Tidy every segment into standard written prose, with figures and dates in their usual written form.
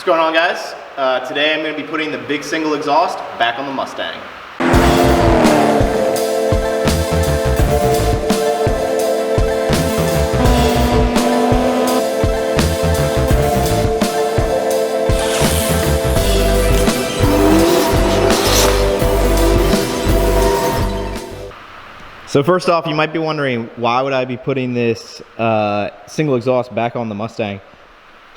going on, guys? Today I'm going to be putting the big single exhaust back on the Mustang. So first off, you might be wondering, why would I be putting this single exhaust back on the Mustang?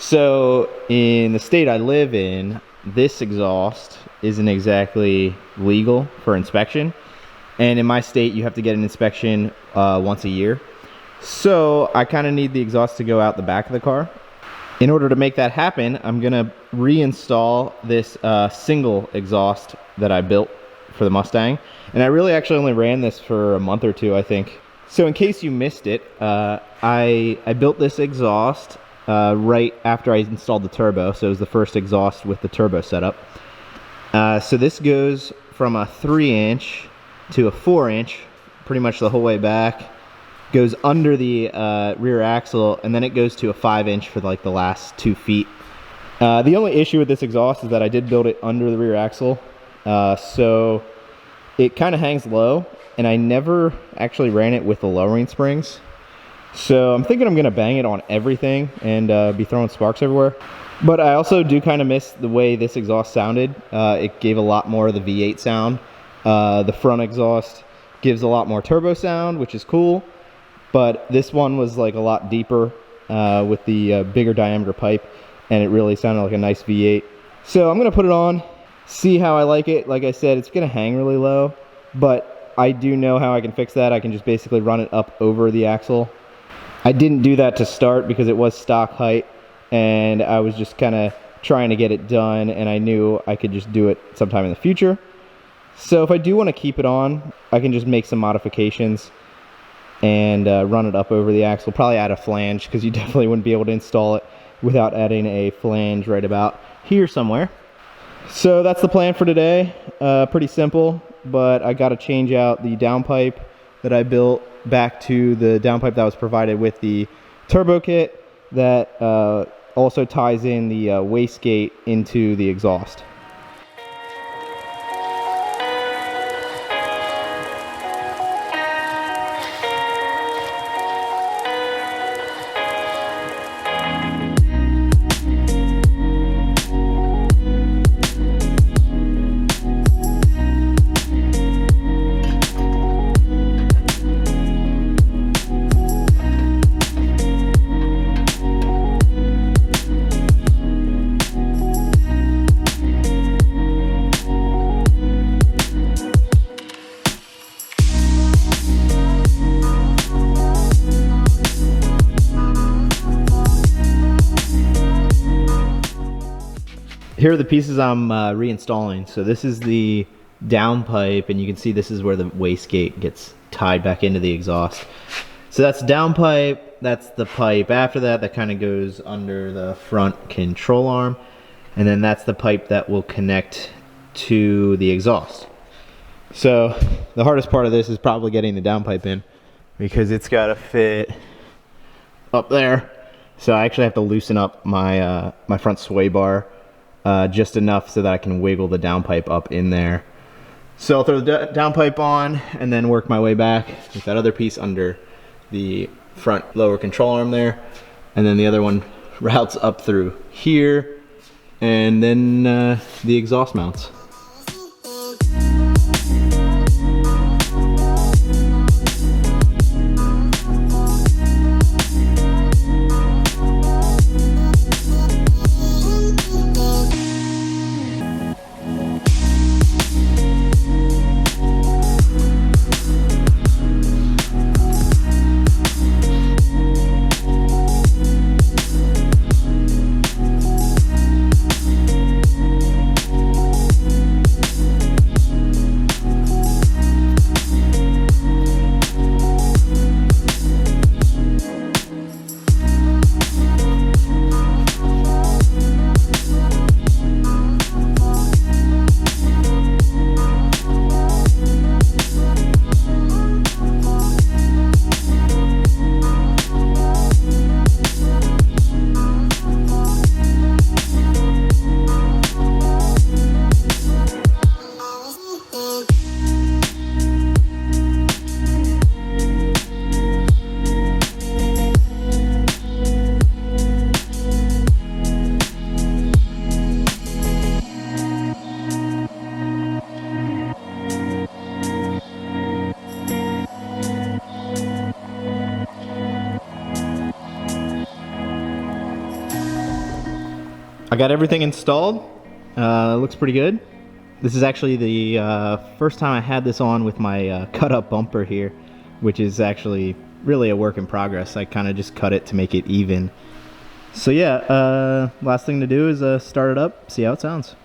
So in the state I live in, this exhaust isn't exactly legal for inspection. And in my state, you have to get an inspection once a year. So I kind of need the exhaust to go out the back of the car. In order to make that happen, I'm gonna reinstall this single exhaust that I built for the Mustang. And I really actually only ran this for a month or two, I think. So in case you missed it, I built this exhaust right after I installed the turbo. So it was the first exhaust with the turbo setup. So this goes from a 3-inch to a 4-inch, pretty much the whole way back. Goes under the rear axle, and then it goes to a 5-inch for like the last 2 feet. The only issue with this exhaust is that I did build it under the rear axle. So it kind of hangs low, and I never actually ran it with the lowering springs. So I'm thinking I'm gonna bang it on everything and be throwing sparks everywhere. But I also do kind of miss the way this exhaust sounded. It gave a lot more of the V8 sound. The front exhaust gives a lot more turbo sound, which is cool. But this one was like a lot deeper with the bigger diameter pipe, and it really sounded like a nice V8. So I'm gonna put it on, see how I like it. Like I said, it's gonna hang really low, but I do know how I can fix that. I can just basically run it up over the axle. I didn't do that to start because it was stock height, and I was just kind of trying to get it done, and I knew I could just do it sometime in the future. So if I do want to keep it on, I can just make some modifications and run it up over the axle. Probably add a flange, because you definitely wouldn't be able to install it without adding a flange right about here somewhere. So that's the plan for today. Pretty simple, but I got to change out the downpipe that I built back to the downpipe that was provided with the turbo kit that also ties in the wastegate into the exhaust. Here are the pieces I'm reinstalling. So this is the downpipe, and you can see this is where the wastegate gets tied back into the exhaust. So that's downpipe, that's the pipe after that, that kind of goes under the front control arm, and then that's the pipe that will connect to the exhaust. So the hardest part of this is probably getting the downpipe in, because it's got to fit up there. So I actually have to loosen up my my front sway bar just enough so that I can wiggle the downpipe up in there. So I'll throw the downpipe on and then work my way back with that other piece under the front lower control arm there, and then the other one routes up through here, and then the exhaust mounts. I got everything installed. Looks pretty good. This is actually the first time I had this on with my cut up bumper here, which is actually really a work in progress. I kind of just cut it to make it even. So yeah, last thing to do is start it up, see how it sounds.